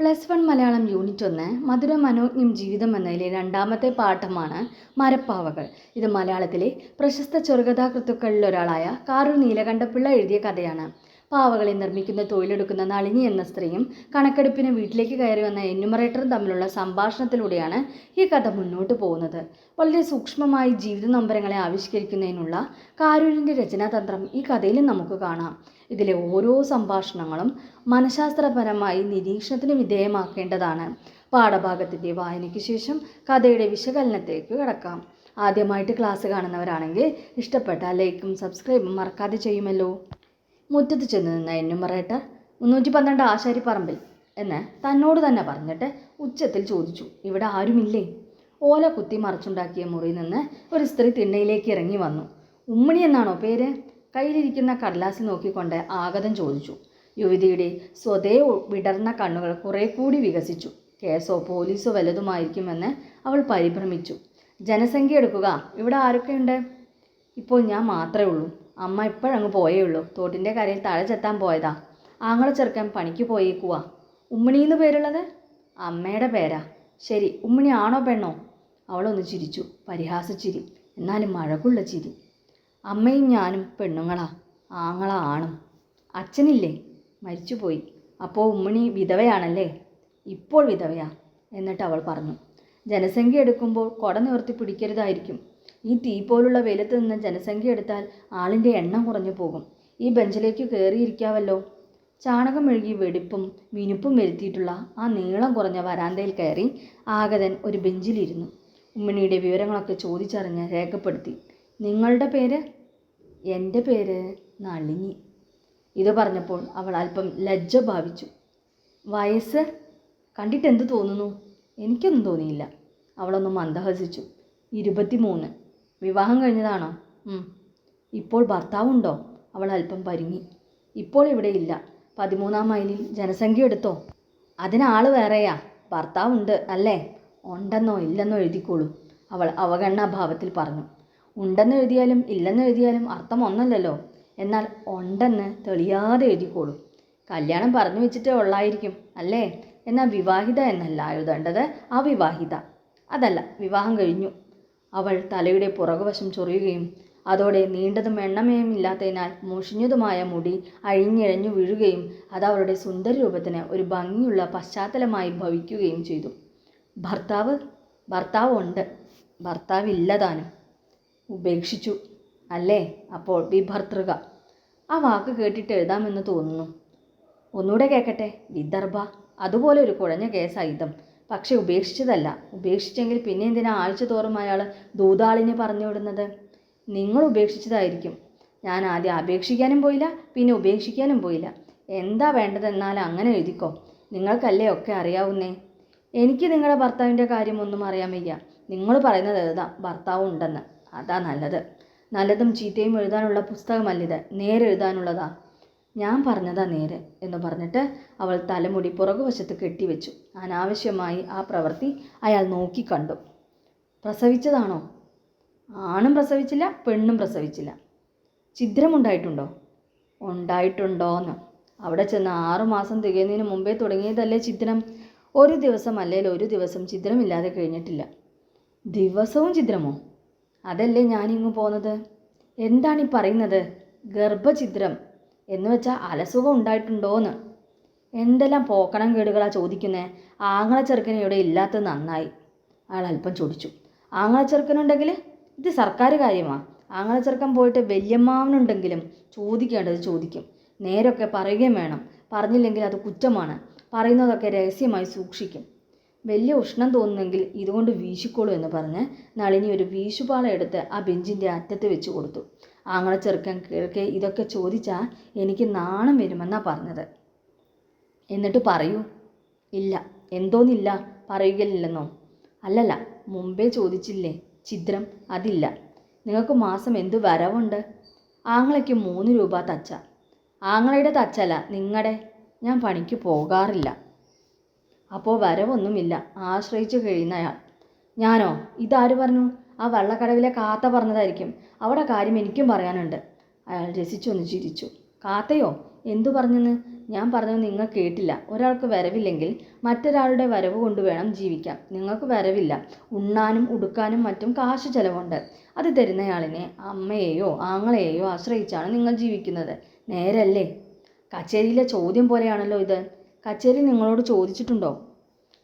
+1 Malayalam unit 1 മധുര മനോജ്ഞം ജീവിതം എന്നതിലെ രണ്ടാമത്തെ പാഠമാണ് മരപ്പാവകൾ. ഇത് മലയാളത്തിലെ പ്രശസ്ത ചെറുകഥാകൃത്തുക്കളിൽ ഒരാളായ കാരൂർ നീലകണ്ഠപിള്ള എഴുതിയ കഥയാണ്. പാവകളെ നിർമ്മിക്കുന്ന തൊഴിലെടുക്കുന്ന നളിനി എന്ന സ്ത്രീയും കണക്കെടുപ്പിന് വീട്ടിലേക്ക് കയറി വന്ന എന്യൂമറേറ്ററും തമ്മിലുള്ള സംഭാഷണത്തിലൂടെയാണ് ഈ കഥ മുന്നോട്ട് പോകുന്നത്. വളരെ സൂക്ഷ്മമായി ജീവിത നൊമ്പരങ്ങളെ ആവിഷ്കരിക്കുന്നതിനുള്ള കാരൂരിൻ്റെ രചനാതന്ത്രം ഈ കഥയിലും നമുക്ക് കാണാം. ഇതിലെ ഓരോ സംഭാഷണങ്ങളും മനഃശാസ്ത്രപരമായി നിരീക്ഷണത്തിന് വിധേയമാക്കേണ്ടതാണ്. പാഠഭാഗത്തിൻ്റെ വായനയ്ക്ക് ശേഷം കഥയുടെ വിശകലനത്തിലേക്ക് കടക്കാം. ആദ്യമായിട്ട് ക്ലാസ് കാണുന്നവരാണെങ്കിൽ ഇഷ്ടപ്പെട്ട ലൈക്കും സബ്സ്ക്രൈബും മറക്കാതെ ചെയ്യുമല്ലോ. മുറ്റത്ത് ചെന്ന് നിന്ന എന്യൂമറേറ്റർ 312 ആശാരിപ്പറമ്പിൽ എന്ന് തന്നോട് തന്നെ പറഞ്ഞിട്ട് ഉച്ചത്തിൽ ചോദിച്ചു, ഇവിടെ ആരുമില്ലേ? ഓല കുത്തി മറച്ചുണ്ടാക്കിയ മുറിയിൽ നിന്ന് ഒരു സ്ത്രീ തിണ്ണയിലേക്ക് ഇറങ്ങി വന്നു. ഉമ്മണി എന്നാണോ പേര്? കയ്യിലിരിക്കുന്ന കടലാസിൽ നോക്കിക്കൊണ്ട് ആഗതം ചോദിച്ചു. യുവതിയുടെ സ്വതേ വിടർന്ന കണ്ണുകൾ കുറെ കൂടി വികസിച്ചു. കേസോ പോലീസോ വല്ലതുമായിരിക്കുമെന്ന് അവൾ പരിഭ്രമിച്ചു. ജനസംഖ്യ എടുക്കുക, ഇവിടെ ആരൊക്കെയുണ്ട്? ഇപ്പോൾ ഞാൻ മാത്രമേ ഉള്ളൂ. അമ്മ ഇപ്പോഴങ്ങ് പോയേ ഉള്ളൂ. തോട്ടിൻ്റെ കരയിൽ താഴെ ചെത്താൻ പോയതാ. ആങ്ങളെ ചെറുക്കൻ പണിക്ക് പോയേക്കുവാ. ഉമ്മണിന്ന് പേരുള്ളത്? അമ്മയുടെ പേരാ. ശരി, ഉമ്മണി ആണോ പെണ്ണോ? അവളൊന്ന് ചിരിച്ചു, പരിഹാസച്ചിരി, എന്നാലും മഴകുള്ള ചിരി. അമ്മയും ഞാനും പെണ്ണുങ്ങളാ, ആങ്ങള ആണും. അച്ഛനില്ലേ? മരിച്ചുപോയി. അപ്പോൾ ഉമ്മണി വിധവയാണല്ലേ? ഇപ്പോൾ വിധവയാ. എന്നിട്ട് അവൾ പറഞ്ഞു, ജനസംഖ്യ എടുക്കുമ്പോൾ കൊട നിവർത്തി പിടിക്കരുതായിരിക്കും. ഈ തീ പോലുള്ള വെയിലത്ത് നിന്ന് ജനസംഖ്യ എടുത്താൽ ആളിൻ്റെ എണ്ണം കുറഞ്ഞു പോകും. ഈ ബെഞ്ചിലേക്ക് കയറിയിരിക്കാവല്ലോ. ചാണകം മെഴുകി വെടിപ്പും മിനുപ്പും വരുത്തിയിട്ടുള്ള ആ നീളം കുറഞ്ഞ വരാന്തയിൽ കയറി ആഗതൻ ഒരു ബെഞ്ചിലിരുന്നു. ഉമ്മണിയുടെ വിവരങ്ങളൊക്കെ ചോദിച്ചറിഞ്ഞ് രേഖപ്പെടുത്തി. നിങ്ങളുടെ പേര്? എൻ്റെ പേര് നളിനി. ഇത് പറഞ്ഞപ്പോൾ അവൾ അല്പം ലജ്ജ ഭാവിച്ചു. വയസ്സ് കണ്ടിട്ട് എന്ത് തോന്നുന്നു? എനിക്കൊന്നും തോന്നിയില്ല. അവളൊന്ന് മന്ദഹസിച്ചു. 23. വിവാഹം കഴിഞ്ഞതാണോ? ഇപ്പോൾ ഭർത്താവുണ്ടോ? അവൾ അല്പം പരുങ്ങി. ഇപ്പോൾ ഇവിടെ ഇല്ല. 13-ാം മൈലിൽ ജനസംഖ്യ എടുത്തോ? അതിനാൾ വേറെയാ. ഭർത്താവുണ്ട് അല്ലേ? ഉണ്ടെന്നോ ഇല്ലെന്നോ എഴുതിക്കോളൂ, അവൾ അവഗണനാഭാവത്തിൽ പറഞ്ഞു. ഉണ്ടെന്ന് എഴുതിയാലും ഇല്ലെന്ന് എഴുതിയാലും അർത്ഥം ഒന്നല്ലല്ലോ. എന്നാൽ ഉണ്ടെന്ന് തെളിയാതെ എഴുതിക്കോളൂ. കല്യാണം പറഞ്ഞു വെച്ചിട്ടേ ഉള്ളായിരിക്കും അല്ലേ? എന്നാൽ വിവാഹിത എന്നല്ല എഴുതേണ്ടത്, അവിവാഹിത. അതല്ല, വിവാഹം കഴിഞ്ഞു. അവൾ തലയുടെ പുറകുവശം ചൊറിയുകയും അതോടെ നീണ്ടതും എണ്ണമയമില്ലാത്തതിനാൽ മുഷിഞ്ഞതുമായ മുടി അഴിഞ്ഞിഴഞ്ഞു വീഴുകയും അത് അവളുടെ സുന്ദര രൂപത്തിന് ഒരു ഭംഗിയുള്ള പശ്ചാത്തലമായി ഭവിക്കുകയും ചെയ്തു. ഭർത്താവ് ഉണ്ട്. ഭർത്താവില്ലതാനും. ഉപേക്ഷിച്ചു അല്ലേ? അപ്പോൾ വിഭർതൃക. ആ വാക്ക് കേട്ടിട്ട് എഴുതാമെന്ന് തോന്നുന്നു. ഒന്നുകൂടെ കേൾക്കട്ടെ. വിദർഭ. അതുപോലെ ഒരു കുഴഞ്ഞ കേസായുധം. പക്ഷെ ഉപേക്ഷിച്ചതല്ല. ഉപേക്ഷിച്ചെങ്കിൽ പിന്നെ എന്തിനാ ആഴ്ച തോറും അയാൾ ദൂതാളിനെ പറഞ്ഞു വിടുന്നത്? നിങ്ങൾ ഉപേക്ഷിച്ചതായിരിക്കും. ഞാൻ ആദ്യം അപേക്ഷിക്കാനും പോയില്ല, പിന്നെ ഉപേക്ഷിക്കാനും പോയില്ല. എന്താ വേണ്ടതെന്നാൽ അങ്ങനെ എഴുതിക്കോ. നിങ്ങൾക്കല്ലേ ഒക്കെ അറിയാവുന്നേ. എനിക്ക് നിങ്ങളുടെ ഭർത്താവിൻ്റെ കാര്യമൊന്നും അറിയാൻ വയ്യ. നിങ്ങൾ പറയുന്നത് എഴുതാം, ഭർത്താവ് ഉണ്ടെന്ന്. അതാ നല്ലത്. നല്ലതും ചീത്തയും എഴുതാനുള്ള പുസ്തകമല്ലിത്, നേരെഴുതാനുള്ളതാ. ഞാൻ പറഞ്ഞതാ നേര് എന്ന് പറഞ്ഞിട്ട് അവൾ തലമുടി പുറകുവശത്ത് കെട്ടിവെച്ചു. അനാവശ്യമായി ആ പ്രവൃത്തി അയാൾ നോക്കിക്കണ്ടു. പ്രസവിച്ചതാണോ? ആണും പ്രസവിച്ചില്ല, പെണ്ണും പ്രസവിച്ചില്ല. ഛിദ്രമുണ്ടായിട്ടുണ്ടോ? ഉണ്ടായിട്ടുണ്ടോന്ന്. അവിടെ ചെന്ന് 6 മാസം തികയുന്നതിന് മുമ്പേ തുടങ്ങിയതല്ലേ ഛിദ്രം. ഒരു ദിവസം അല്ലെങ്കിൽ ഒരു ദിവസം ഛിദ്രമില്ലാതെ കഴിഞ്ഞിട്ടില്ല. ദിവസവും ഛിദ്രമോ? അതല്ലേ ഞാനിങ്ങ് പോന്നത്. എന്താണീ പറയുന്നത്? ഗർഭഛിദ്രം എന്ന് വെച്ചാൽ അലസുഖം ഉണ്ടായിട്ടുണ്ടോന്ന്. എന്തെല്ലാം പോക്കണം കേടുകളാ ചോദിക്കുന്നേ. ആങ്ങള ചെറുക്കന് ഇവിടെ ഇല്ലാത്തത് നന്നായി. അയാൾ അല്പം ചൊടിച്ചു. ആങ്ങള ചെറുക്കനുണ്ടെങ്കിൽ ഇത് സർക്കാർ കാര്യമാണ്. ആങ്ങള ചെറുക്കൻ പോയിട്ട് വല്യമ്മാവനുണ്ടെങ്കിലും ചോദിക്കേണ്ടത് ചോദിക്കും. നേരൊക്കെ പറയുകയും വേണം. പറഞ്ഞില്ലെങ്കിൽ അത് കുറ്റമാണ്. പറയുന്നതൊക്കെ രഹസ്യമായി സൂക്ഷിക്കും. വലിയ ഉഷ്ണം തോന്നുന്നെങ്കിൽ ഇതുകൊണ്ട് വീശിക്കോളൂ എന്ന് പറഞ്ഞ് നളിനി ഒരു വീശുപാള എടുത്ത് ആ ബെഞ്ചിൻ്റെ അറ്റത്ത് വെച്ച് കൊടുത്തു. ആങ്ങളെ ചെറുക്കൻ കേൾക്കെ ഇതൊക്കെ ചോദിച്ചാൽ എനിക്ക് നാണം വരുമെന്നാണ് പറഞ്ഞത്. എന്നിട്ട് പറയൂ. ഇല്ല. എന്തോന്നില്ല? പറയുകയില്ലെന്നോ? അല്ലല്ല, മുമ്പേ ചോദിച്ചില്ലേ ഛിദ്രം. അതില്ല. നിങ്ങൾക്ക് മാസം എന്തു വരവുണ്ട്? ആങ്ങളയ്ക്ക് 3 രൂപ തച്ച. ആങ്ങളയുടെ തച്ചല്ല, നിങ്ങളുടെ. ഞാൻ പണിക്ക് പോകാറില്ല. അപ്പോൾ വരവൊന്നുമില്ല. ആശ്രയിച്ചു കഴിയുന്നയാൾ. ഞാനോ? ഇതാര് പറഞ്ഞു? ആ വള്ളക്കടവിലെ കാത്ത പറഞ്ഞതായിരിക്കും. അവിടെ കാര്യം എനിക്കും പറയാനുണ്ട്. അയാൾ രസിച്ചൊന്ന് ചിരിച്ചു. കാത്തയോ? എന്തു പറഞ്ഞെന്ന്? ഞാൻ പറഞ്ഞത് നിങ്ങൾ കേട്ടില്ല. ഒരാൾക്ക് വരവില്ലെങ്കിൽ മറ്റൊരാളുടെ വരവ് കൊണ്ട് വേണം ജീവിക്കാൻ. നിങ്ങൾക്ക് വരവില്ല. ഉണ്ണാനും ഉടുക്കാനും മറ്റും കാശ് ചെലവുണ്ട്. അത് തരുന്നയാളിനെ അമ്മയെയോ ആങ്ങളെയോ ആശ്രയിച്ചാണ് നിങ്ങൾ ജീവിക്കുന്നത്. നേരല്ലേ? കച്ചേരിയിലെ ചോദ്യം പോലെയാണല്ലോ ഇത്. കച്ചേരി നിങ്ങളോട് ചോദിച്ചിട്ടുണ്ടോ?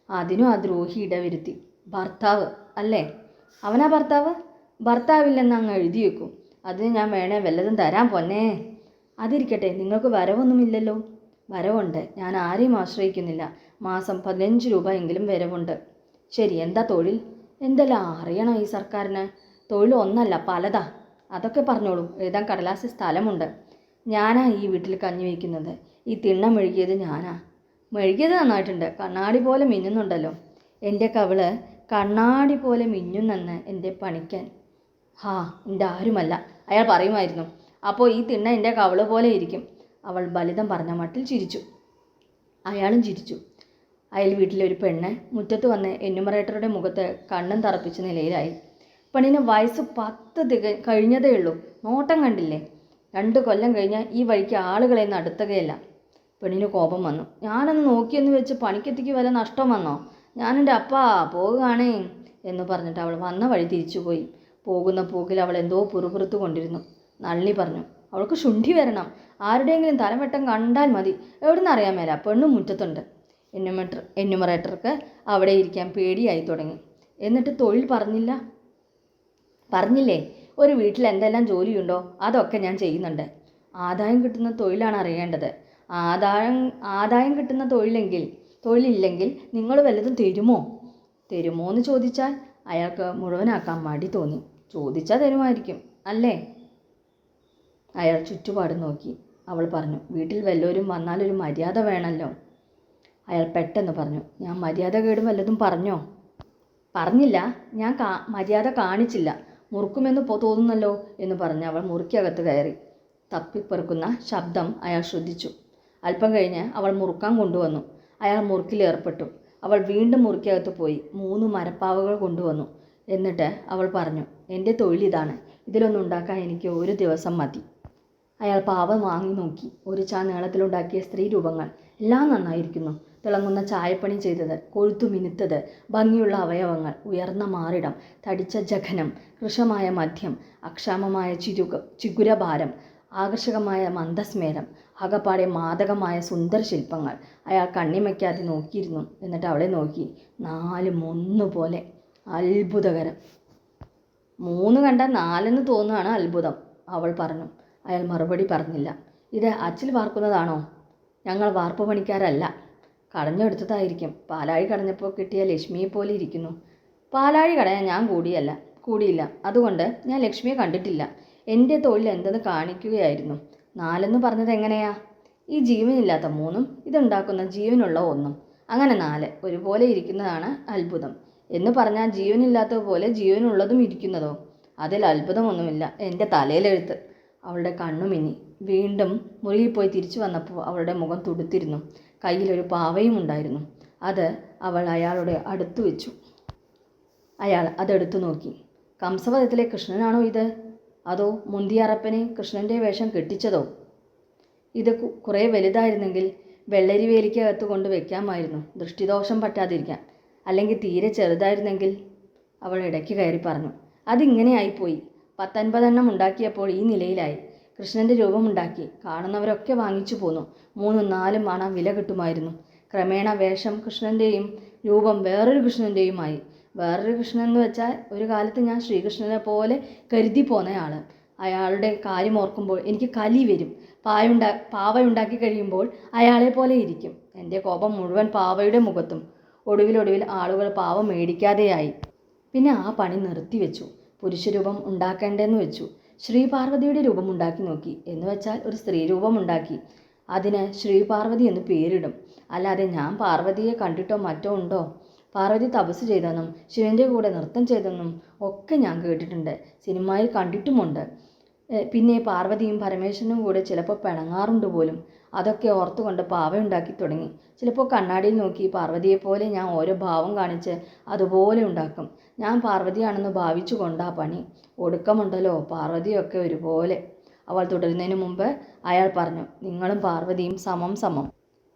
അതിനും ആ ദ്രോഹി ഇടവരുത്തി. ഭർത്താവ് അല്ലേ? അവനാ ഭർത്താവ്? ഭർത്താവില്ലെന്ന് അങ്ങ് എഴുതി വെക്കും. അതിന് ഞാൻ വേണേ വല്ലതും തരാൻ പൊന്നേ. അതിരിക്കട്ടെ, നിങ്ങൾക്ക് വരവൊന്നുമില്ലല്ലോ. വരവുണ്ട്. ഞാൻ ആരെയും ആശ്രയിക്കുന്നില്ല. മാസം 15 രൂപ എങ്കിലും വരവുണ്ട്. ശരി, എന്താ തൊഴിൽ? എന്തെല്ലാം അറിയണം ഈ സർക്കാരിന്. തൊഴിൽ ഒന്നല്ല പലതാ. അതൊക്കെ പറഞ്ഞോളൂ. എഴുതാൻ കടലാസിൽ സ്ഥലമുണ്ട്. ഞാനാ ഈ വീട്ടിൽ കഞ്ഞി വയ്ക്കുന്നത്. ഈ തിണ്ണ മെഴുകിയത് ഞാനാ. മെഴുകിയത് നന്നായിട്ടുണ്ട്. കണ്ണാടി പോലെ മിന്നുന്നുണ്ടല്ലോ. എൻ്റെ കവിള് കണ്ണാടി പോലെ മിന്നുന്നെന്ന് എൻ്റെ പണിക്കൻ. ഹാ, എൻ്റെ ആരുമല്ല. അയാൾ പറയുമായിരുന്നു. അപ്പോൾ ഈ തിണ്ണ എൻ്റെ കവിള് പോലെ ഇരിക്കും. അവൾ ബലിതം പറഞ്ഞ മട്ടിൽ ചിരിച്ചു. അയാളും ചിരിച്ചു. അയൽ വീട്ടിലെ ഒരു പെണ്ണ് മുറ്റത്ത് വന്ന് എന്യൂമറേറ്ററുടെ മുഖത്ത് കണ്ണും തറപ്പിച്ച നിലയിലായി. പെണ്ണിന് വയസ്സ് 10 കഴിഞ്ഞതേ ഉള്ളൂ. നോട്ടം കണ്ടില്ലേ? 2 കൊല്ലം കഴിഞ്ഞാൽ ഈ വഴിക്ക് ആളുകളെ നടത്തുകയില്ല. പെണ്ണിന് കോപം വന്നു. ഞാനൊന്ന് നോക്കിയെന്ന് വെച്ച് പണിക്കെത്തിക്ക് വല്ല നഷ്ടം വന്നോ? ഞാനെൻ്റെ അപ്പാ പോകുകയാണേ എന്ന് പറഞ്ഞിട്ട് അവൾ വന്ന വഴി തിരിച്ചുപോയി. പോകുന്ന പോക്കിൽ അവൾ എന്തോ പുറപുറത്തു കൊണ്ടിരുന്നു. നളിനി പറഞ്ഞു, അവൾക്ക് ശുണ്ഠി വരണം. ആരുടെയെങ്കിലും തലവെട്ടം കണ്ടാൽ മതി. എവിടുന്ന് അറിയാൻ മേല, പെണ്ണും മുറ്റത്തുണ്ട്. എന്യൂമറേറ്റർക്ക് അവിടെ ഇരിക്കാൻ പേടിയായി തുടങ്ങി. എന്നിട്ട് തൊഴിൽ പറഞ്ഞില്ലേ? ഒരു വീട്ടിൽ എന്തെല്ലാം ജോലിയുണ്ടോ അതൊക്കെ ഞാൻ ചെയ്യുന്നുണ്ട്. ആദായം കിട്ടുന്ന തൊഴിലാണ് അറിയേണ്ടത്. ആദായം കിട്ടുന്ന തൊഴിലില്ലെങ്കിൽ നിങ്ങൾ വല്ലതും തരുമോ എന്ന് ചോദിച്ചാൽ അയാൾക്ക് മുഴുവനാക്കാൻ മടി തോന്നി. ചോദിച്ചാൽ തരുമായിരിക്കും അല്ലേ? അയാൾ ചുറ്റുപാട് നോക്കി. അവൾ പറഞ്ഞു, വീട്ടിൽ വല്ലവരും വന്നാലൊരു മര്യാദ വേണമല്ലോ. അയാൾ പെട്ടെന്ന് പറഞ്ഞു, ഞാൻ മര്യാദ കേട് വല്ലതും പറഞ്ഞോ? പറഞ്ഞില്ല. ഞാൻ മര്യാദ കാണിച്ചില്ല. മുറുക്കുമെന്ന് തോന്നുന്നല്ലോ എന്ന് പറഞ്ഞ് അവൾ മുറിക്കകത്ത് കയറി. തപ്പിപ്പെറുക്കുന്ന ശബ്ദം അയാൾ ശ്രദ്ധിച്ചു. അല്പം കഴിഞ്ഞ് അവൾ മുറുക്കാൻ കൊണ്ടുവന്നു. അയാൾ മുറുക്കിലേർപ്പെട്ടു. അവൾ വീണ്ടും മുറിക്കകത്ത് പോയി 3 മരപ്പാവകൾ കൊണ്ടുവന്നു. എന്നിട്ട് അവൾ പറഞ്ഞു, എൻ്റെ തൊഴിലിതാണ്. ഇതിലൊന്നും ഉണ്ടാക്കാൻ എനിക്ക് 1 ദിവസം മതി. അയാൾ പാവ വാങ്ങി നോക്കി. ഒരു ചാ നീളത്തിലുണ്ടാക്കിയ സ്ത്രീ രൂപങ്ങൾ. എല്ലാം നന്നായിരിക്കുന്നു. തിളങ്ങുന്ന ചായപ്പണി ചെയ്തത്, കൊഴുത്തു മിനുത്തത്, ഭംഗിയുള്ള അവയവങ്ങൾ, ഉയർന്ന മാറിടം, തടിച്ച ജഘനം, കൃശമായ മദ്യം, അക്ഷാമമായ ചിഗുരഭാരം, ആകർഷകമായ മന്ദസ്മേരം, ആകപ്പാടെ മാദകമായ സുന്ദര ശില്പങ്ങൾ. അയാൾ കണ്ണിമയ്ക്കാതെ നോക്കിയിരുന്നു. എന്നിട്ട് അവളെ നോക്കി. 4 ഒന്നുപോലെ. അത്ഭുതകരം. 3 കണ്ട 4 തോന്നുകയാണ് അത്ഭുതം, അവൾ പറഞ്ഞു. അയാൾ മറുപടി പറഞ്ഞില്ല. ഇത് അച്ചിൽ വാർക്കുന്നതാണോ? ഞങ്ങൾ വാർപ്പ് പണിക്കാരല്ല. കടഞ്ഞെടുത്തതായിരിക്കും. പാലാഴി കടഞ്ഞപ്പോൾ കിട്ടിയ ലക്ഷ്മിയെ പോലെ ഇരിക്കുന്നു. പാലാഴി കടയാൻ ഞാൻ കൂടിയില്ല. അതുകൊണ്ട് ഞാൻ ലക്ഷ്മിയെ കണ്ടിട്ടില്ല. എൻ്റെ തൊഴിൽ എന്തെന്ന് കാണിക്കുകയായിരുന്നു. 4 പറഞ്ഞത് എങ്ങനെയാ? ഈ ജീവനില്ലാത്ത 3 ഇതുണ്ടാക്കുന്ന ജീവനുള്ള 1. അങ്ങനെ 4 ഒരുപോലെ ഇരിക്കുന്നതാണ് അത്ഭുതം. എന്ന് പറഞ്ഞാൽ ജീവനില്ലാത്തതുപോലെ ജീവനുള്ളതും ഇരിക്കുന്നതോ? അതിൽ അത്ഭുതമൊന്നുമില്ല. എൻ്റെ തലയിലെഴുത്ത്. അവളുടെ കണ്ണു മിന്നി. വീണ്ടും മുറിയിൽ പോയി തിരിച്ചു വന്നപ്പോൾ അവളുടെ മുഖം തുടുത്തിരുന്നു. കയ്യിലൊരു പാവയും ഉണ്ടായിരുന്നു. അത് അവൾ അയാളുടെ അടുത്തു വെച്ചു. അയാൾ അതെടുത്തു നോക്കി. കംസവധത്തിലെ കൃഷ്ണനാണോ ഇത്? അതോ മുന്തിയറപ്പനെ കൃഷ്ണൻ്റെ വേഷം കെട്ടിച്ചതോ? ഇത് കുറേ വലുതായിരുന്നെങ്കിൽ വെള്ളരിവേലിക്കകത്ത് കൊണ്ട് വെക്കാമായിരുന്നു, ദൃഷ്ടിദോഷം പറ്റാതിരിക്കാൻ. അല്ലെങ്കിൽ തീരെ ചെറുതായിരുന്നെങ്കിൽ. അവൾ ഇടയ്ക്ക് കയറി പറഞ്ഞു, അതിങ്ങനെയായിപ്പോയി. 10-50 ഉണ്ടാക്കിയപ്പോൾ ഈ നിലയിലായി. കൃഷ്ണൻ്റെ രൂപമുണ്ടാക്കി കാണുന്നവരൊക്കെ വാങ്ങിച്ചു പോന്നു. 3-4 അണ വില കിട്ടുമായിരുന്നു. ക്രമേണ വേഷം കൃഷ്ണൻ്റെയും രൂപം വേറൊരു കൃഷ്ണൻ്റെയുമായി. വേറൊരു കൃഷ്ണൻ എന്ന് വെച്ചാൽ ഒരു കാലത്ത് ഞാൻ ശ്രീകൃഷ്ണനെ പോലെ കരുതി പോന്നയാൾ. അയാളുടെ കാര്യം ഓർക്കുമ്പോൾ എനിക്ക് കലി വരും. പാവയുണ്ടാക്കി കഴിയുമ്പോൾ അയാളെ പോലെ ഇരിക്കും. എൻ്റെ കോപം മുഴുവൻ പാവയുടെ മുഖത്തും. ഒടുവിൽ ആളുകൾ പാവ മേടിക്കാതെയായി. പിന്നെ ആ പണി നിർത്തിവെച്ചു. പുരുഷരൂപം ഉണ്ടാക്കേണ്ടെന്ന് വെച്ചു. ശ്രീപാർവതിയുടെ രൂപം ഉണ്ടാക്കി നോക്കി. എന്ന് വെച്ചാൽ ഒരു സ്ത്രീ രൂപം ഉണ്ടാക്കി. അതിന് ശ്രീപാർവതി എന്ന് പേരിടും. അല്ലാതെ ഞാൻ പാർവതിയെ കണ്ടിട്ടോ മറ്റോ ഉണ്ടോ? പാർവതി തപസ് ചെയ്തെന്നും ശിവൻ്റെ കൂടെ നൃത്തം ചെയ്തെന്നും ഒക്കെ ഞാൻ കേട്ടിട്ടുണ്ട്. സിനിമയിൽ കണ്ടിട്ടുമുണ്ട്. പിന്നെ പാർവതിയും പരമേശ്വരനും കൂടെ ചിലപ്പോൾ പിണങ്ങാറുണ്ട് പോലും. അതൊക്കെ ഓർത്തുകൊണ്ട് പാവയുണ്ടാക്കി തുടങ്ങി. ചിലപ്പോൾ കണ്ണാടിയിൽ നോക്കി പാർവതിയെപ്പോലെ ഞാൻ ഓരോ ഭാവം കാണിച്ച് അതുപോലെ ഉണ്ടാക്കും. ഞാൻ പാർവതിയാണെന്ന് ഭാവിച്ചു കൊണ്ടാ പണി. ഒടുക്കമുണ്ടല്ലോ, പാർവതിയൊക്കെ ഒരുപോലെ. അവൾ തുടരുന്നതിന് മുമ്പ് അയാൾ പറഞ്ഞു, നിങ്ങളും പാർവതിയും സമം സമം.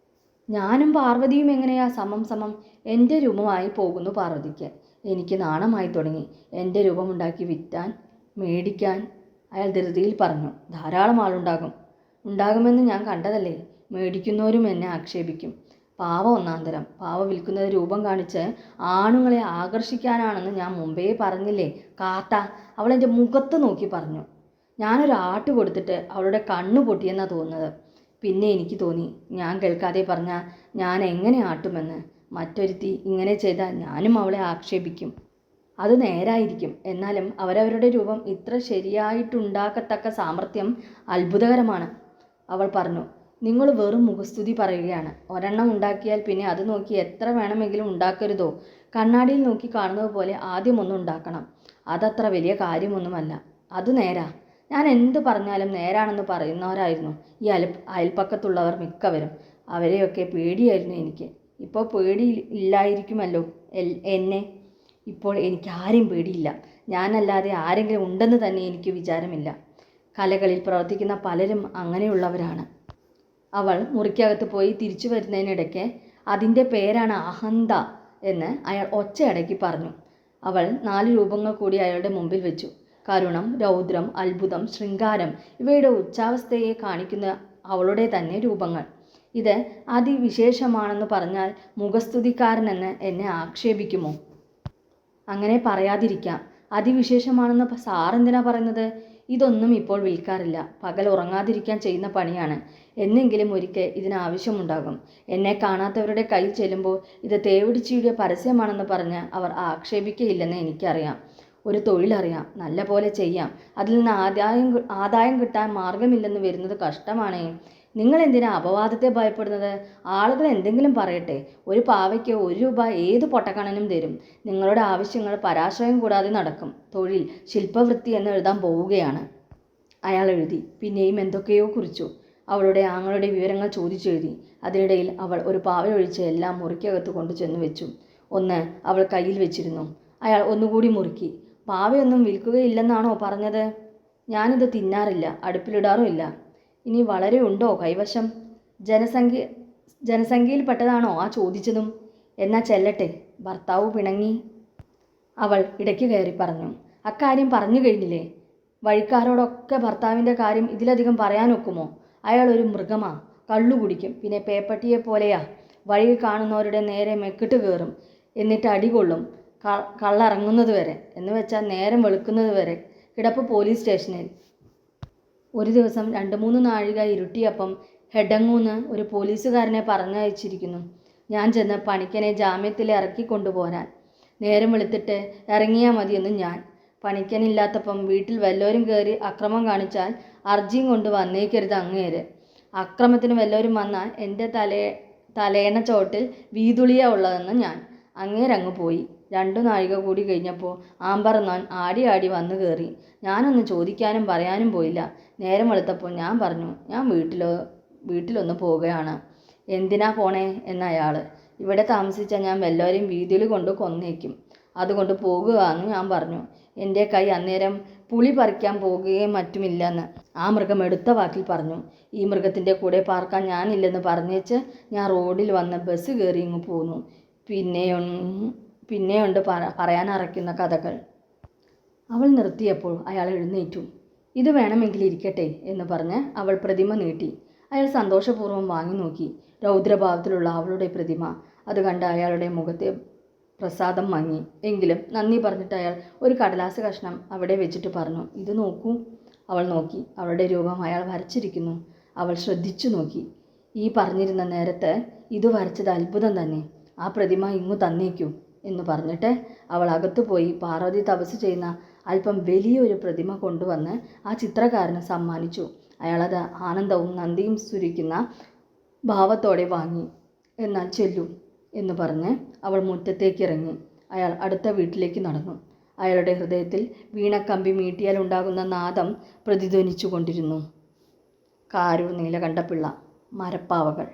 ഞാനും പാർവതിയും എങ്ങനെയാ സമം സമം? എൻ്റെ രൂപമായി പോകുന്നു പാർവതിക്ക്. എനിക്ക് നാണമായി തുടങ്ങി. എൻ്റെ രൂപമുണ്ടാക്കി വിറ്റാൻ മേടിക്കാൻ. അയാൾ ധൃതിയിൽ പറഞ്ഞു, ധാരാളം ആളുണ്ടാകും. ഉണ്ടാകുമെന്ന് ഞാൻ കണ്ടതല്ലേ. മേടിക്കുന്നവരും എന്നെ ആക്ഷേപിക്കും. പാവ ഒന്നാന്തരം. പാവ വിൽക്കുന്നത് രൂപം കാണിച്ച് ആണുങ്ങളെ ആകർഷിക്കാനാണെന്ന് ഞാൻ മുമ്പേ പറഞ്ഞില്ലേ കാത്ത. അവൾ എൻ്റെ മുഖത്ത് നോക്കി പറഞ്ഞു. ഞാനൊരു ആട്ട് കൊടുത്തിട്ട് അവളുടെ കണ്ണു പൊട്ടിയെന്നാണ് തോന്നുന്നത്. പിന്നെ എനിക്ക് തോന്നി, ഞാൻ കേൾക്കാതെ പറഞ്ഞാൽ ഞാൻ എങ്ങനെ ആട്ടുമെന്ന്. മറ്റൊരുത്തി ഇങ്ങനെ ചെയ്താൽ ഞാനും അവളെ ആക്ഷേപിക്കും. അത് നേരായിരിക്കും. എന്നാലും അവരവരുടെ രൂപം ഇത്ര ശരിയായിട്ടുണ്ടാക്കത്തക്ക സാമർത്ഥ്യം അത്ഭുതകരമാണ്. അവൾ പറഞ്ഞു, നിങ്ങൾ വെറും മുഖസ്തുതി പറയുകയാണ്. ഒരെണ്ണം ഉണ്ടാക്കിയാൽ പിന്നെ അത് നോക്കി എത്ര വേണമെങ്കിലും ഉണ്ടാക്കരുതോ? കണ്ണാടിയിൽ നോക്കി കാണുന്നത് പോലെ ആദ്യം ഒന്ന് ഉണ്ടാക്കണം. അതത്ര വലിയ കാര്യമൊന്നുമല്ല. അത് നേരാ. ഞാൻ എന്തു പറഞ്ഞാലും നേരാണെന്ന് പറയുന്നവരായിരുന്നു ഈ അയൽപ്പക്കത്തുള്ളവർ മിക്കവരും. അവരെയൊക്കെ പേടിയായിരുന്നു എനിക്ക്. ഇപ്പോൾ പേടി ഇല്ലായിരിക്കുമല്ലോ എന്നെ. ഇപ്പോൾ എനിക്ക് ആരെയും പേടിയില്ല. ഞാനല്ലാതെ ആരെങ്കിലും ഉണ്ടെന്ന് തന്നെ എനിക്ക് വിചാരമില്ല. കലകളിൽ പ്രവർത്തിക്കുന്ന പലരും അങ്ങനെയുള്ളവരാണ്. അവൾ മുറിക്കകത്ത് പോയി തിരിച്ചു വരുന്നതിനിടയ്ക്ക് അതിൻ്റെ പേരാണ് അഹന്ത എന്ന് അയാൾ ഒച്ചയടക്കി പറഞ്ഞു. അവൾ 4 രൂപങ്ങൾ കൂടി അയാളുടെ മുമ്പിൽ വെച്ചു. കരുണം, രൗദ്രം, അത്ഭുതം, ശൃംഗാരം ഇവയുടെ ഉച്ചാവസ്ഥയെ കാണിക്കുന്ന അവളുടെ തന്നെ രൂപങ്ങൾ. ഇത് അതിവിശേഷമാണെന്ന് പറഞ്ഞാൽ മുഖസ്തുതിക്കാരനെന്ന് എന്നെ ആക്ഷേപിക്കുമോ? അങ്ങനെ പറയാതിരിക്കാം. അതിവിശേഷമാണെന്ന് സാറെന്തിനാ പറയുന്നത്? ഇതൊന്നും ഇപ്പോൾ വിൽക്കാറില്ല. പകൽ ഉറങ്ങാതിരിക്കാൻ ചെയ്യുന്ന പണിയാണ്. എന്നെങ്കിലും ഒരിക്കൽ ഇതിനാവശ്യമുണ്ടാകും. എന്നെ കാണാത്തവരുടെ കയ്യിൽ ചെല്ലുമ്പോൾ ഇത് തേവിടിച്ചിയുടെ പരസ്യമാണെന്ന് പറഞ്ഞ് അവർ ആക്ഷേപിക്കയില്ലെന്ന് എനിക്കറിയാം. ഒരു തൊഴിലറിയാം, നല്ല പോലെ ചെയ്യാം. അതിൽ നിന്ന് ആദായം കിട്ടാൻ മാർഗമില്ലെന്ന് വരുന്നത് കഷ്ടമാണേ. നിങ്ങൾ എന്തിനാ അപവാദത്തെ ഭയപ്പെടുന്നത്? ആളുകൾ എന്തെങ്കിലും പറയട്ടെ. ഒരു പാവയ്ക്ക് 1 രൂപ ഏത് പൊട്ടക്കണനും തരും. നിങ്ങളുടെ ആവശ്യങ്ങൾ പരാശ്രയം കൂടാതെ നടക്കും. തൊഴിൽ ശില്പവൃത്തി എന്ന് എഴുതാൻ പോവുകയാണ്. അയാൾ എഴുതി. പിന്നെയും എന്തൊക്കെയോ കുറിച്ചു. അവളുടെ ആങ്ങളുടെ വിവരങ്ങൾ ചോദിച്ചെഴുതി. അതിനിടയിൽ അവൾ ഒരു പാവയൊഴിച്ച് എല്ലാം മുറിക്കകത്ത് കൊണ്ടുചെന്ന് വെച്ചു. ഒന്ന് അവൾ കയ്യിൽ വെച്ചിരുന്നു. അയാൾ ഒന്നുകൂടി മുറുക്കി. പാവയൊന്നും വിൽക്കുകയില്ലെന്നാണോ പറഞ്ഞത്? ഞാനിത് തിന്നാറില്ല, അടുപ്പിലിടാറുമില്ല. ഇനി വളരെ ഉണ്ടോ കൈവശം? ജനസംഖ്യയിൽപ്പെട്ടതാണോ ആ ചോദിച്ചതും? എന്നാ ചെല്ലട്ടെ. ഭർത്താവ് പിണങ്ങി. അവൾ ഇടയ്ക്ക് കയറി പറഞ്ഞു. അക്കാര്യം പറഞ്ഞു കഴിഞ്ഞില്ലേ? വഴിക്കാരോടൊക്കെ ഭർത്താവിൻ്റെ കാര്യം ഇതിലധികം പറയാനൊക്കുമോ? അയാൾ ഒരു മൃഗമാ. കള്ളു കുടിക്കും. പിന്നെ പേപ്പട്ടിയെപ്പോലെയാ. വഴിയിൽ കാണുന്നവരുടെ നേരെ മെക്കിട്ട് കയറും. എന്നിട്ട് അടികൊള്ളും. കള്ളറങ്ങുന്നത് വരെ. എന്ന് വെച്ചാൽ നേരം വെളുക്കുന്നത് വരെ. കിടപ്പ് പോലീസ് സ്റ്റേഷനിൽ. ഒരു ദിവസം 2-3 നാഴിക ഇരുട്ടിയപ്പം ഹെഡങ്ങൂന്ന് ഒരു പോലീസുകാരനെ പറഞ്ഞയച്ചിരിക്കുന്നു. ഞാൻ ചെന്ന് പണിക്കനെ ജാമ്യത്തിൽ ഇറക്കിക്കൊണ്ടുപോരാൻ. നേരം വെളുത്തിട്ട് ഇറങ്ങിയാൽ മതിയെന്ന് ഞാൻ. പണിക്കനില്ലാത്തപ്പം വീട്ടിൽ വല്ലവരും കയറി അക്രമം കാണിച്ചാൽ അർജിയും കൊണ്ട് വന്നേക്കരുത് അങ്ങേര്. അക്രമത്തിന് വല്ലവരും വന്നാൽ എൻ്റെ തലേണ ചോട്ടിൽ വീതുളിയാ ഉള്ളതെന്ന് ഞാൻ. അങ്ങേരങ്ങ് പോയി. 2 നാഴിക കൂടി കഴിഞ്ഞപ്പോൾ ആമ്പറന്നോൻ ആടി ആടി വന്നു കയറി. ഞാനൊന്ന് ചോദിക്കാനും പറയാനും പോയില്ല. നേരം വെളുത്തപ്പോൾ ഞാൻ പറഞ്ഞു, ഞാൻ വീട്ടിലൊന്ന് പോവുകയാണ്. എന്തിനാ പോണേ എന്നയാൾ. ഇവിടെ താമസിച്ചാൽ ഞാൻ വല്ലവരെയും വീതിയിൽ കൊണ്ട് കൊന്നേക്കും. അതുകൊണ്ട് പോകുക എന്ന് ഞാൻ പറഞ്ഞു. എൻ്റെ കൈ അന്നേരം പുളി പറിക്കാൻ പോകുകയും മറ്റുമില്ലെന്ന് ആ മൃഗം എടുത്ത വാക്കിൽ പറഞ്ഞു. ഈ മൃഗത്തിൻ്റെ കൂടെ പാർക്കാൻ ഞാനില്ലെന്ന് പറഞ്ഞേച്ച് ഞാൻ റോഡിൽ വന്ന് ബസ് കയറി ഇങ്ങ് പോന്നു. പിന്നെയുണ്ട് പറയാനറയ്ക്കുന്ന കഥകൾ. അവൾ നിർത്തിയപ്പോൾ അയാൾ എഴുന്നേറ്റു. ഇത് വേണമെങ്കിൽ ഇരിക്കട്ടെ എന്ന് പറഞ്ഞ് അവൾ പ്രതിമ നീട്ടി. അയാൾ സന്തോഷപൂർവ്വം വാങ്ങി നോക്കി. രൗദ്രഭാവത്തിലുള്ള അവളുടെ പ്രതിമ. അത് കണ്ട് അയാളുടെ മുഖത്തെ പ്രസാദം മങ്ങി. എങ്കിലും നന്ദി പറഞ്ഞിട്ട് അയാൾ ഒരു കടലാസ് കഷ്ണം അവിടെ വെച്ചിട്ട് പറഞ്ഞു, ഇത് നോക്കൂ. അവൾ നോക്കി. അവളുടെ രൂപം അയാൾ വരച്ചിരിക്കുന്നു. അവൾ ശ്രദ്ധിച്ചു നോക്കി. ഈ പറഞ്ഞിരുന്ന നേരത്ത് ഇത് വരച്ചത് അത്ഭുതം തന്നെ. ആ പ്രതിമ ഇങ്ങു തന്നേക്കൂ എന്ന് പറഞ്ഞിട്ട് അവൾ അകത്തു പോയി പാർവതി തപസ് ചെയ്യുന്ന അല്പം വലിയൊരു പ്രതിമ കൊണ്ടുവന്ന് ആ ചിത്രകാരന് സമ്മാനിച്ചു. അയാളത് ആനന്ദവും നന്ദിയും സുരിക്കുന്ന ഭാവത്തോടെ വാങ്ങി. എന്നാൽ ചെല്ലൂ എന്ന് പറഞ്ഞ് അവൾ മുറ്റത്തേക്ക് ഇറങ്ങി. അയാൾ അടുത്ത വീട്ടിലേക്ക് നടന്നു. അയാളുടെ ഹൃദയത്തിൽ വീണക്കമ്പി മീട്ടിയാൽ ഉണ്ടാകുന്ന നാദം പ്രതിധ്വനിച്ചു കൊണ്ടിരുന്നു. കാരൂർ നീലകണ്ഠപിള്ള. മരപ്പാവകൾ.